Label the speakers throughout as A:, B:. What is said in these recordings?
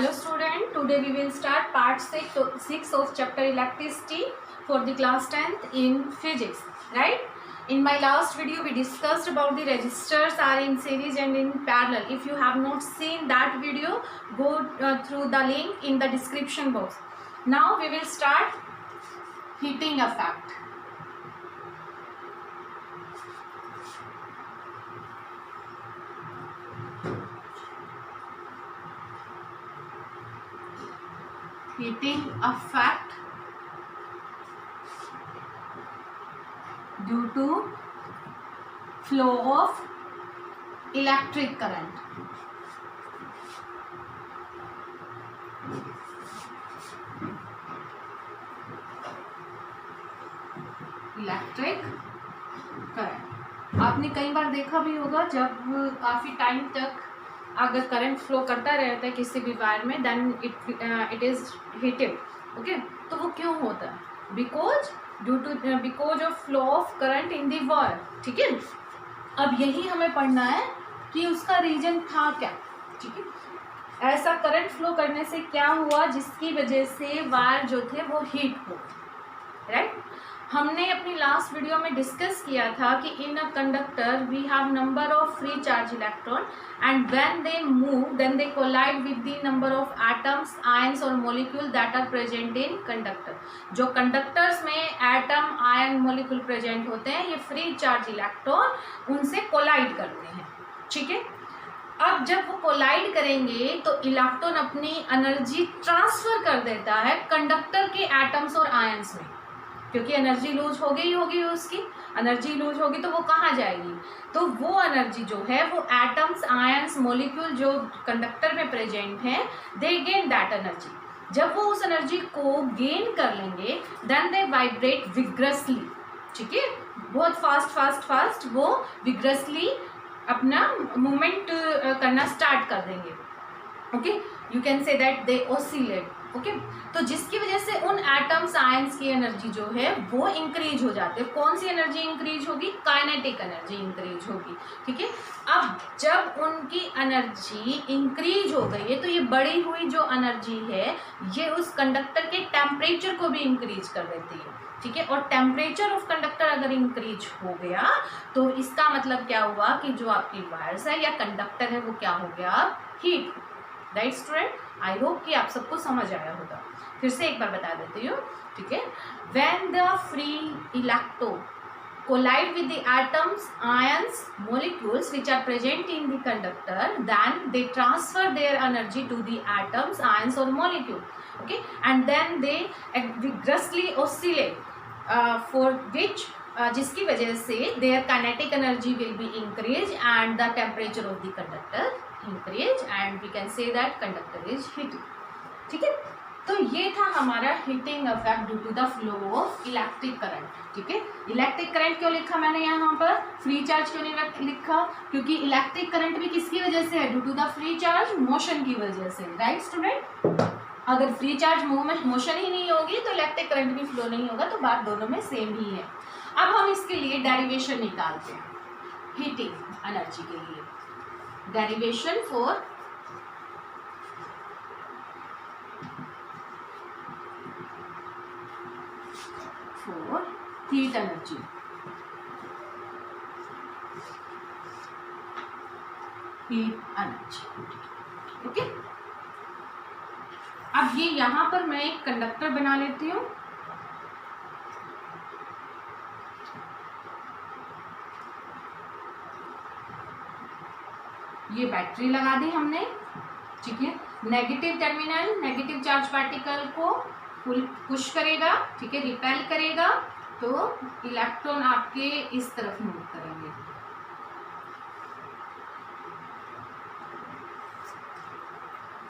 A: Hello student, today we will start part 6 of chapter electricity for the class 10th in physics, right? In my last video we discussed about the resistors are in series and in parallel. If you have not seen that video, go through the link in the description box. Now we will start heating effect. Heating effect due to flow of electric current. Electric current आपने कई बार देखा भी होगा, जब काफ़ी time तक अगर current flow करता रहता है किसी भी वायर में, then it is heated. Okay, तो वो क्यों होता है? Because of flow of current in the wire. ठीक है, अब यही हमें पढ़ना है कि उसका रीजन था क्या. ठीक है, ऐसा करंट फ्लो करने से क्या हुआ जिसकी वजह से वायर जो थे वो हीट हो. राइट, हमने अपनी लास्ट वीडियो में डिस्कस किया था कि in a conductor we have number of free charge electron and when they move then they collide with the number of atoms, ions और molecule that are present in conductor. जो conductors में atom, ion, molecule present होते हैं, ये free charge electron उनसे collide करते हैं. ठीक है, अब जब वो कोलाइड करेंगे तो इलेक्ट्रॉन अपनी एनर्जी ट्रांसफर कर देता है कंडक्टर के एटम्स और आयंस में, क्योंकि एनर्जी लूज हो गई होगी. उसकी एनर्जी लूज होगी तो वो कहाँ जाएगी? तो वो एनर्जी जो है वो एटम्स, आयंस, मॉलिक्यूल जो कंडक्टर में प्रेजेंट हैं, दे गेन दैट एनर्जी. जब वो उस एनर्जी को गेन कर लेंगे देन दे वाइब्रेट विग्रसली. ठीक है, बहुत फास्ट वो विग्रसली अपना मूवमेंट करना स्टार्ट कर देंगे. Okay, you can say that they oscillate. Okay, तो जिसकी वजह से उन एटम्स, आयंस की एनर्जी जो है वो इंक्रीज हो जाती है. कौन सी एनर्जी इंक्रीज होगी? काइनेटिक एनर्जी इंक्रीज होगी. ठीक है, अब जब उनकी एनर्जी इंक्रीज हो गई है तो ये बढ़ी हुई जो एनर्जी है ये उस कंडक्टर के टेम्परेचर को भी इंक्रीज कर देती है. ठीक है, और टेम्परेचर ऑफ कंडक्टर अगर इंक्रीज हो गया तो इसका मतलब क्या हुआ कि जो आपकी वायर्स है या कंडक्टर है वो क्या हो गया? Heat. Right student, I hope कि आप सबको समझ आया होगा. फिर से एक बार बता देती हूँ. ठीक है, when the free electron collide with the atoms, ions, molecules which are present in the conductor, then they transfer their energy to the atoms, ions or molecule. Okay, and then they vigorously oscillate for which जिसकी वजह से their kinetic energy will be increased and the temperature of the conductor increase and we can say that conductor is heated. ठीक है, तो ये था हमारा heating effect due to the flow of electric current. ठीक है, इलेक्ट्रिक करंट क्यों लिखा मैंने यहाँ पर? फ्री चार्ज क्यों नहीं लिखा? क्योंकि इलेक्ट्रिक करंट भी किसकी वजह से है? Due to the free charge motion की वजह से. राइट स्टूडेंट, अगर फ्री चार्ज मोशन ही नहीं होगी तो इलेक्ट्रिक करंट भी फ्लो नहीं होगा, तो बात दोनों में सेम ही है. अब हम इसके लिए डेरिवेशन निकालते हैं हीटिंग एनर्जी के लिए. Derivation for heat energy. Heat energy. Okay, अब ये यहां पर मैं एक कंडक्टर बना लेती हूं. ये बैटरी लगा दी हमने. ठीक है, negative terminal negative charge particle को पुश करेगा. ठीक है, रिपेल करेगा तो इलेक्ट्रॉन आपके इस तरफ मूव करेंगे.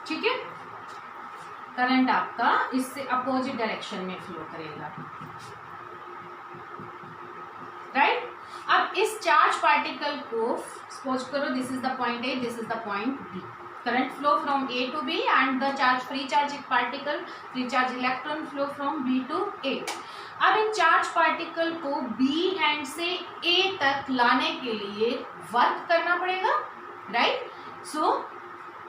A: ठीक है, करंट आपका इससे अपोजिट डायरेक्शन में फ्लो करेगा. राइट, अब इस चार्ज पार्टिकल को सपोज करो this is the point A, this is the point B. current flow from A to B and the free charge electron flow from B to A. अब इन charge particle को B end से A तक लाने के लिए work करना पड़ेगा, right? So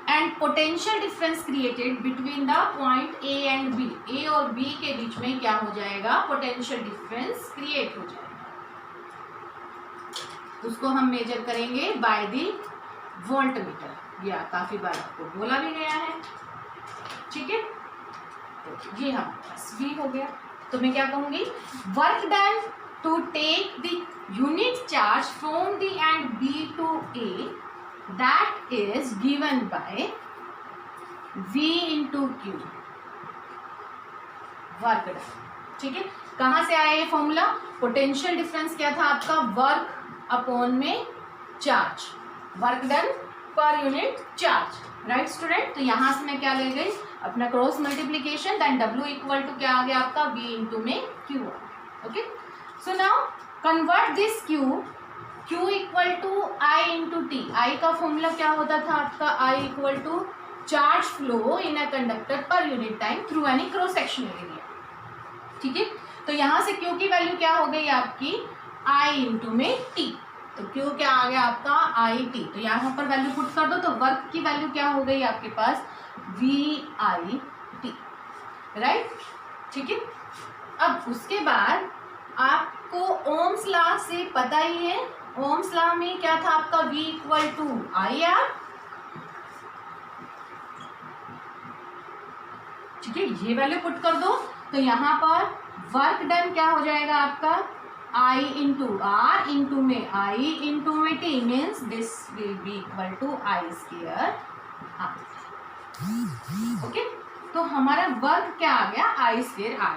A: and potential difference created between the point A and B, A और बी के बीच में क्या हो जाएगा, पोटेंशियल डिफरेंस क्रिएट हो जाएगा। उसको हम मेजर करेंगे बाय द वोल्टमीटर, या काफी बार आपको बोला भी गया है, ठीक है। तो ये हमारे पास V हो गया। तो मैं क्या कहूंगी, work done to take the unit charge from the end B to A that is given by V into Q, work done, ठीक है। कहां से आया ये फॉर्मूला, पोटेंशियल डिफरेंस क्या था आपका, वर्क अपॉन में चार्ज, वर्क डन पर यूनिट चार्ज, राइट स्टूडेंट। तो यहां से मैं क्या ले गई, अपना cross multiplication, then W equal to क्या आ गया आपका, V इंटू में Q। Okay, so now convert this Q equal to I into T। I का फॉर्मूला क्या होता था आपका, I equal to charge flow in a conductor पर unit time through any cross sectional area, ठीक है। तो यहाँ से Q की वैल्यू क्या हो गई आपकी, I इंटू में T। तो Q क्या आ गया आपका, IT। तो यहाँ पर वैल्यू पुट कर दो, तो वर्क की वैल्यू क्या हो गई आपके पास, VIT, राइट, ठीक है। अब उसके बाद आपको ओम्स लॉ से पता ही है, ओम्स लॉ में क्या था आपका, V इक्वल टू IR, ठीक है। ये वैल्यू पुट कर दो, तो यहाँ पर वर्क डन क्या हो जाएगा आपका, I इंटू R इंटू में I इंटू में T, means this will be equal to I square R। Okay, तो हमारा वर्क क्या आ गया, I स्क्वायर R।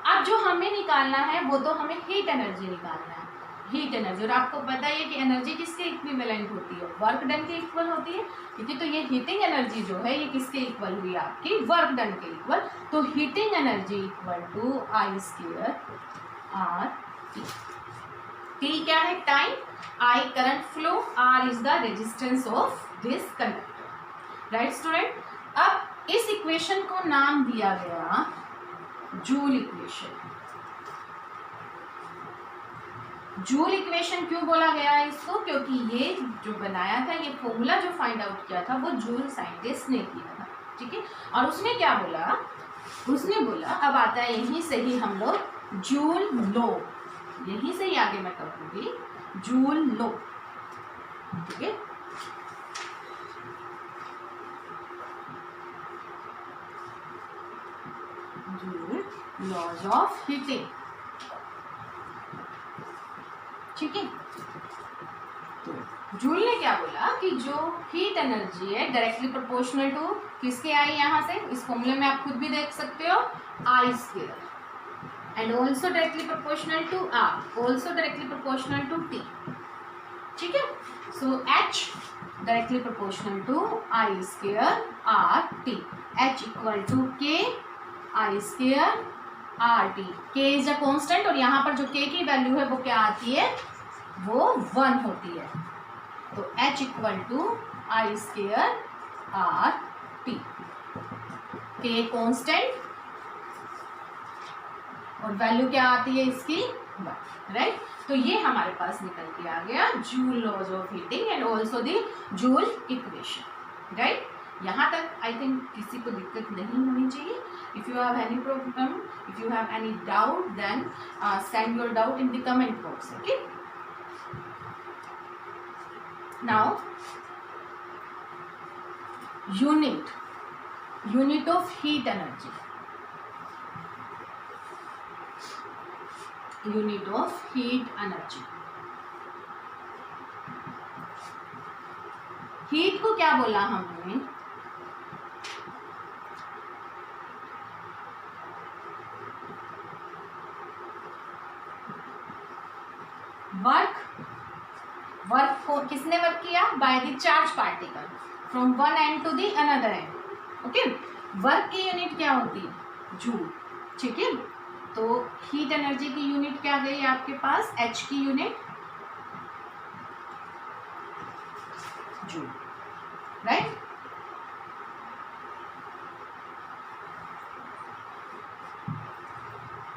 A: अब जो हमें निकालना है वो तो हमें हीट एनर्जी निकालना है, हीट एनर्जी। और आपको पता है कि एनर्जी किसके इक्विवेलेंट होती है, वर्क डन के इक्वल होती है, ठीक है। तो ये हीटिंग एनर्जी जो है ये किसके इक्वल हुई आपकी, वर्क डन के इक्वल। तो heating energy equal to I square R T। T क्या है, time, I current flow, R is the resistance of this conductor, right student. अब इस इक्वेशन को नाम दिया गया जूल इक्वेशन। जूल इक्वेशन क्यों बोला गया है इसको, क्योंकि ये जो बनाया था, ये फॉर्मूला जो फाइंड आउट किया था वो जूल साइंटिस्ट ने किया था, ठीक है। और उसने क्या बोला, उसने बोला, अब आता है यहीं से ही हम लोग जूल लॉ, यहीं से ही आगे मैं कहूँगी जूल लॉ, ठीक है। जूल लॉज ऑफ हीटिंग, ठीक है। तो जूल ने क्या बोला कि जो हीट एनर्जी है डायरेक्टली प्रोपोर्शनल टू किसके आई, यहाँ से इस फॉर्मूले में आप खुद भी देख सकते हो, I square, and also directly proportional to R, also directly proportional to T, ठीक है। So H directly proportional to I square R T, H equal to K I square R T। K is a constant, और यहाँ पर जो K की value है वो क्या आती है, वो 1 होती है। तो H equal to I square R T, K constant और वैल्यू क्या आती है इसकी, 1, राइट। तो ये हमारे पास निकल के आ गया Joule laws of heating and also the Joule equation, right. यहाँ तक आई थिंक किसी को दिक्कत नहीं होनी चाहिए। If you have any problem, if you have any doubt, then send your doubt in the comment box, okay. Now unit of heat energy, unit of heat energy. Heat को क्या बोला हमने, वर्क को किसने वर्क किया, by the charge particle from one end to the another end, okay. Work की unit क्या होती है, जूल, ठीक है। तो हीट एनर्जी की यूनिट क्या गई आपके पास, H की यूनिट जूल, राइट।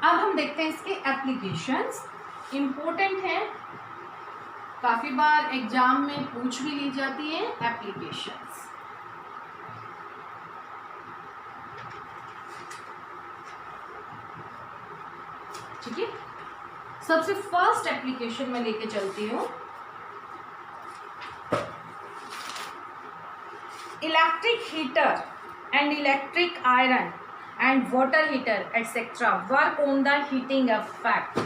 A: अब हम देखते हैं इसके एप्लीकेशंस, इंपॉर्टेंट है, काफी बार एग्जाम में पूछ भी ली जाती है एप्लीकेशंस। ठीक है, सबसे फर्स्ट एप्लीकेशन में लेके चलती हूँ। Electric heater and electric iron and water heater etcetera work on the heating effect.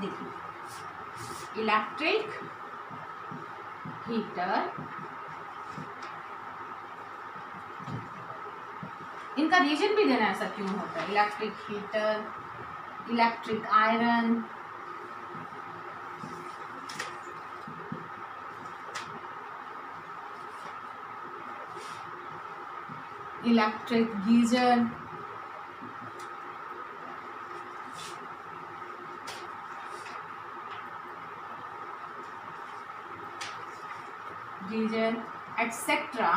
A: देखिए, इलेक्ट्रिक हीटर, इनका रीजन भी देना, ऐसा क्यों होता है। Electric heater, electric iron, electric geyser, etc.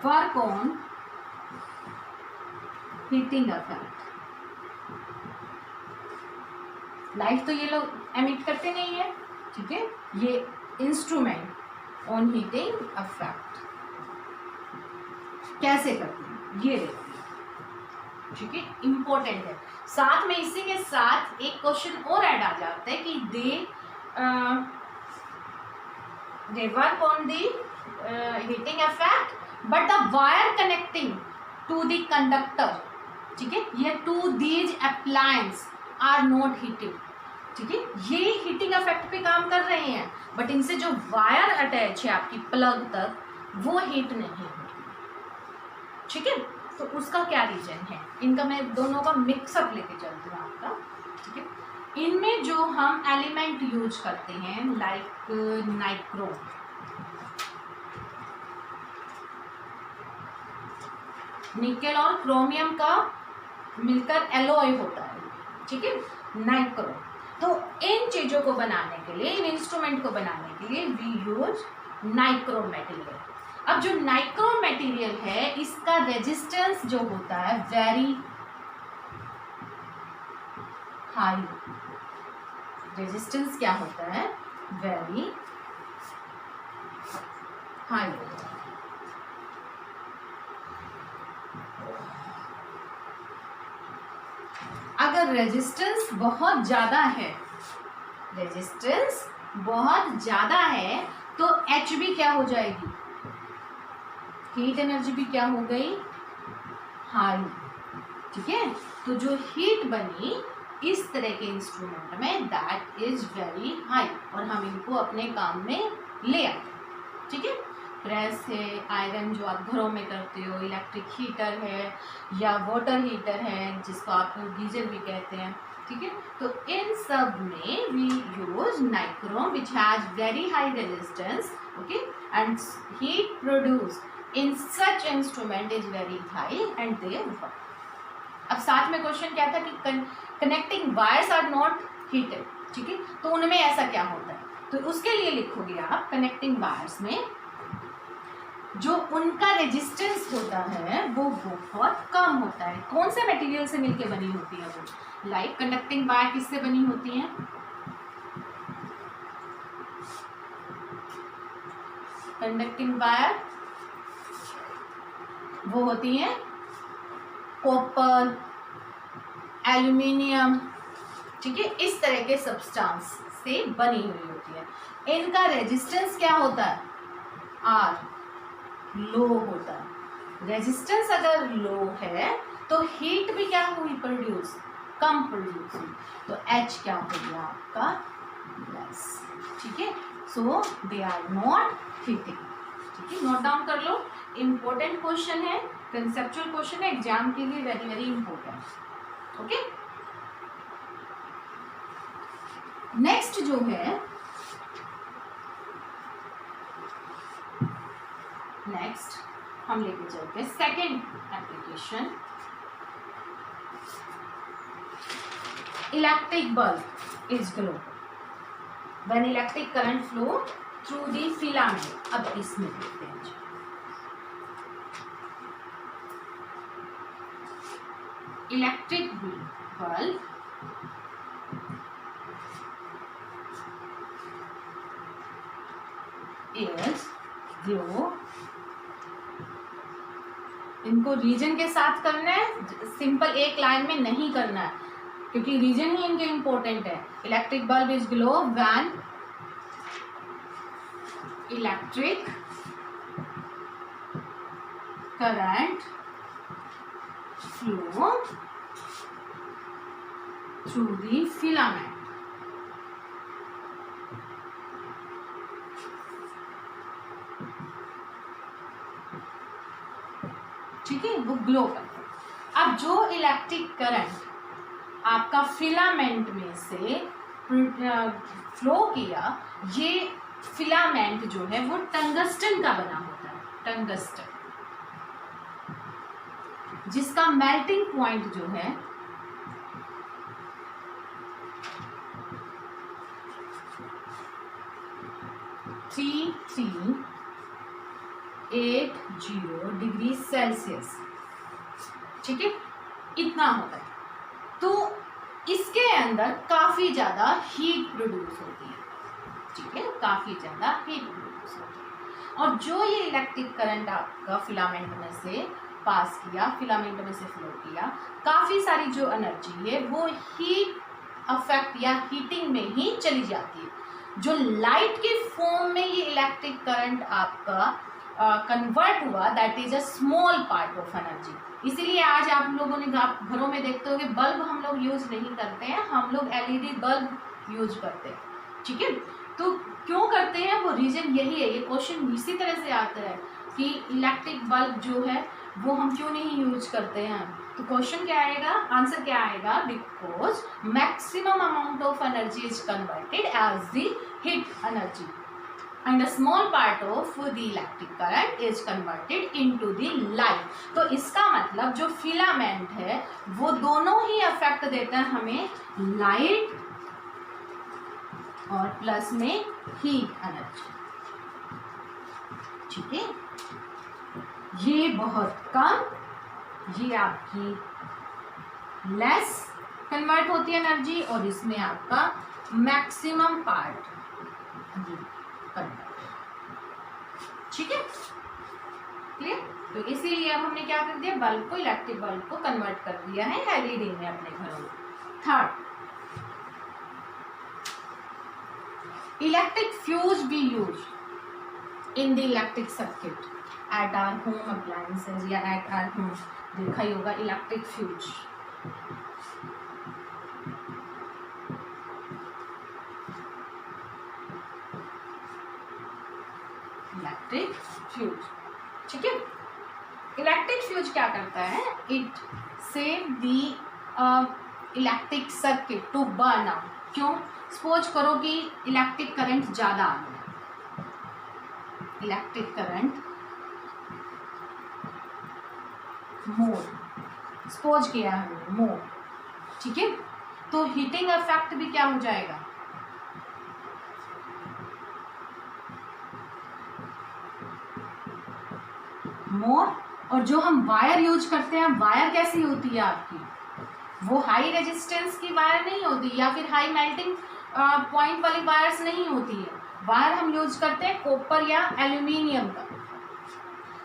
A: work on heating effect। Light तो ये लोग एमिट करते नहीं है, ठीक है। ये इंस्ट्रूमेंट ऑन हीटिंइफेक्ट कैसे करते हैं ये देखिए, ठीक है, इंपॉर्टेंट है। साथ में इसी के साथ एक क्वेश्चन और ऐड आ जाता है कि they work on the heating effect but the wire connecting to the conductor, ठीक है, ये to these appliances are not heated, ठीक है। ये हीटिंग इफेक्ट पे काम कर रहे हैं बट इनसे जो वायर अटैच है आपकी प्लग तक वो हीट नहीं है, ठीक है। तो उसका क्या रीजन है, इनका मैं दोनों का मिक्सअप लेके चलती हूँ आपका, ठीक है। इनमें जो हम एलिमेंट यूज करते हैं लाइक नाइक्रोम, निकेल और क्रोमियम का मिलकर एलॉय होता है, ठीक है, नाइक्रोम। तो इन चीजों को बनाने के लिए, इन इंस्ट्रूमेंट को बनाने के लिए वी यूज नाइक्रोम मटेरियल। अब जो नाइक्रोम मटेरियल है इसका रेजिस्टेंस जो होता है वेरी हाई, रेजिस्टेंस क्या होता है, वेरी हाई। अगर रेजिस्टेंस बहुत ज़्यादा है, रेजिस्टेंस बहुत ज़्यादा है तो एच भी क्या हो जाएगी, हीट एनर्जी भी क्या हो गई, हाई, ठीक है। तो जो हीट बनी इस तरह के इंस्ट्रूमेंट में दैट इज वेरी हाई और हम इनको अपने काम में ले आते, ठीक है। प्रेस है, आयरन जो आप घरों में करते हो, इलेक्ट्रिक हीटर है या वाटर हीटर है जिसको आप गीजर भी कहते हैं, ठीक है। तो इन सब में we use nichrome which has very high resistance, okay, and heat produce in such instrument is very high and they work. अब साथ में क्वेश्चन क्या था कि connecting wires are not heated, ठीक है। तो उनमें ऐसा क्या होता है, तो उसके लिए लिखोगे आप कनेक्टिंग वायर्स में जो उनका रेजिस्टेंस होता है वो बहुत कम होता है। कौन से मटेरियल से मिलके बनी होती है वो, लाइक कंडक्टिंग वायर किससे बनी होती है, कंडक्टिंग वायर वो होती है कॉपर, एल्यूमिनियम, ठीक है, इस तरह के सब्सटेंस से बनी हुई होती है। इनका रेजिस्टेंस क्या होता है, आर, लो होता है। रेजिस्टेंस अगर लो है तो हीट भी क्या हुई, प्रोड्यूस, कम प्रोड्यूस हुई, तो एच क्या हो गया आपका, लेस, ठीक है। सो दे आर नॉट हीटिंग, ठीक है, नोट डाउन कर लो, इंपॉर्टेंट क्वेश्चन है, कंसेप्चुअल क्वेश्चन है, एग्जाम के लिए very very important, okay. Next जो है, नेक्स्ट हम लेके चलते हैं second application, electric bulb is glow when electric current flow through the filament. अब इसमें देखते हैं, इलेक्ट्रिक बल्ब is glow इनको रीजन के साथ करना है, सिंपल एक लाइन में नहीं करना है, क्योंकि रीजन ही इनके इम्पोर्टेंट है। Electric bulb is glow when electric current flow through the filament. ठीक है, वो ग्लो करता है। अब जो इलेक्ट्रिक करंट आपका फिलामेंट में से फ्लो किया, ये फिलामेंट जो है वो टंगस्टन का बना होता है, टंगस्टन, जिसका मेल्टिंग पॉइंट जो है 3380 डिग्री सेल्सियस। ठीक है, इतना होता है। तो इसके अंदर काफ़ी ज़्यादा हीट प्रोड्यूस होती है। ठीक है, काफ़ी ज़्यादा हीट प्रोड्यूस होती है। और जो ये इलेक्ट्रिक करंट आपका फिलामेंट में से पास किया, फिलामेंट में से फ्लो किया, काफ़ी सारी जो एनर्जी है वो हीट अफेक्ट या हीटिंग में ही चली जाती है। जो लाइट के फॉर्म में ये इलेक्ट्रिक करंट आपका कन्वर्ट हुआ, that is a small part of energy. इसीलिए आज आप लोगों ने, आप घरों में देखते होंगे बल्ब हम लोग यूज़ नहीं करते हैं, हम लोग एलईडी बल्ब यूज करते हैं। ठीक है, तो क्यों करते हैं, वो रीज़न यही है। ये क्वेश्चन इसी तरह से आता है कि इलेक्ट्रिक बल्ब जो है वो हम क्यों नहीं यूज करते हैं। तो क्वेश्चन क्या आएगा, आंसर क्या आएगा, because maximum amount of energy is converted as the heat energy and a small part of the electric current is converted into the light। तो इसका मतलब जो फिलामेंट है वो दोनों ही अफेक्ट देता है हमें, लाइट और प्लस में हीट एनर्जी। ठीक है, ये बहुत कम, ये आपकी लेस कन्वर्ट होती है एनर्जी, और इसमें आपका मैक्सिमम पार्ट। ठीक है, क्लियर। तो इसीलिए अब हमने क्या कर दिया, बल्ब को, इलेक्ट्रिक बल्ब को कन्वर्ट कर दिया है एलईडी में अपने घरों में। Third, electric fuse be used in the electric circuit at our home appliances या एट आवर होम। देखा ही होगा इलेक्ट्रिक फ्यूज। इलेक्ट्रिक फ्यूज, ठीक है। इलेक्ट्रिक फ्यूज क्या करता है, it save the electric circuit to burn out. क्यों, सपोज करो कि इलेक्ट्रिक करंट ज़्यादा आ गया, इलेक्ट्रिक करंट मोर, सपोज किया हमने मोर, ठीक है, तो हीटिंग इफेक्ट भी क्या हो जाएगा, मोर। और जो हम वायर यूज करते हैं, वायर कैसी होती है आपकी, वो हाई रेजिस्टेंस की वायर नहीं होती, या फिर हाई मेल्टिंग पॉइंट वाली वायर्स नहीं होती है। वायर हम यूज करते हैं कॉपर या एल्यूमिनियम का,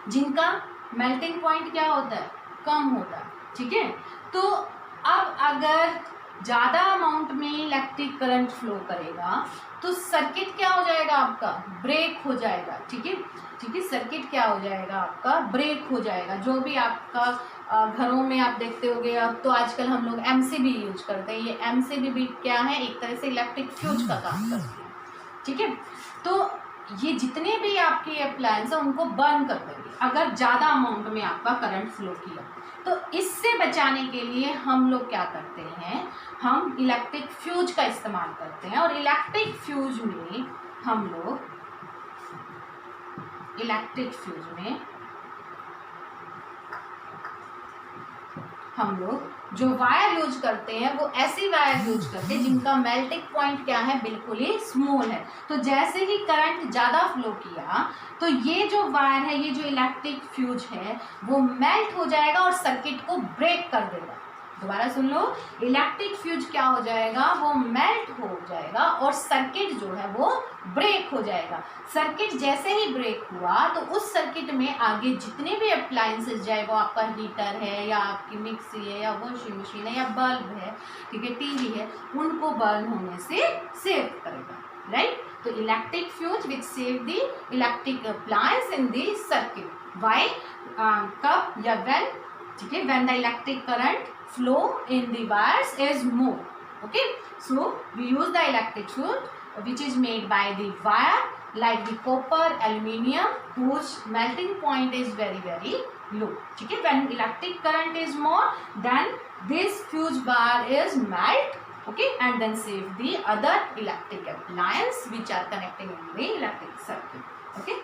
A: जिनका मेल्टिंग पॉइंट क्या होता है, कम होता है। ठीक है, तो अब अगर ज़्यादा अमाउंट में इलेक्ट्रिक करंट फ्लो करेगा तो सर्किट क्या हो जाएगा आपका, ब्रेक हो जाएगा। ठीक है, ठीक है, सर्किट क्या हो जाएगा आपका, ब्रेक हो जाएगा। जो भी आपका घरों में आप देखते होंगे, अब तो आजकल हम लोग एमसीबी यूज करते हैं। ये एमसीबी भी क्या है, एक तरह से इलेक्ट्रिक फ्यूज का काम करती है। ठीक है, तो ये जितने भी आपके अप्लायंस हैं उनको बर्न कर देंगे अगर ज़्यादा अमाउंट में आपका करंट फ्लो किया। तो इससे बचाने के लिए हम लोग क्या करते हैं, हम इलेक्ट्रिक फ्यूज का इस्तेमाल करते हैं। और इलेक्ट्रिक फ्यूज में हम लोग जो वायर यूज करते हैं वो ऐसी वायर यूज करते हैं जिनका मेल्टिंग पॉइंट क्या है, बिल्कुल ही स्मॉल है। तो जैसे ही करंट ज़्यादा फ्लो किया तो ये जो वायर है, ये जो इलेक्ट्रिक फ्यूज है, वो मेल्ट हो जाएगा और सर्किट को ब्रेक कर देगा। दोबारा सुन लो, इलेक्ट्रिक फ्यूज क्या हो जाएगा, वो मेल्ट हो जाएगा और सर्किट जो है वो ब्रेक हो जाएगा। सर्किट जैसे ही ब्रेक हुआ तो उस सर्किट में आगे जितने भी अप्लायंसेस, चाहे वो आपका हीटर है या आपकी मिक्सी है या वॉशिंग मशीन है या बल्ब है, ठीक है, टीवी है, उनको बर्न होने से सेव करेगा, राइट। तो electric fuse which save the electric appliance in the circuit, why, कब या व्हेन, ठीक है, when the electric current flow in the wires is more. Okay, so we use the electric fuse which is made by the wire like the copper, aluminium, whose melting point is very low. ठीक है, when electric current is more, then this fuse bar is melt, okay, and then save the other electric appliance which are connecting in the electric circuit. Okay.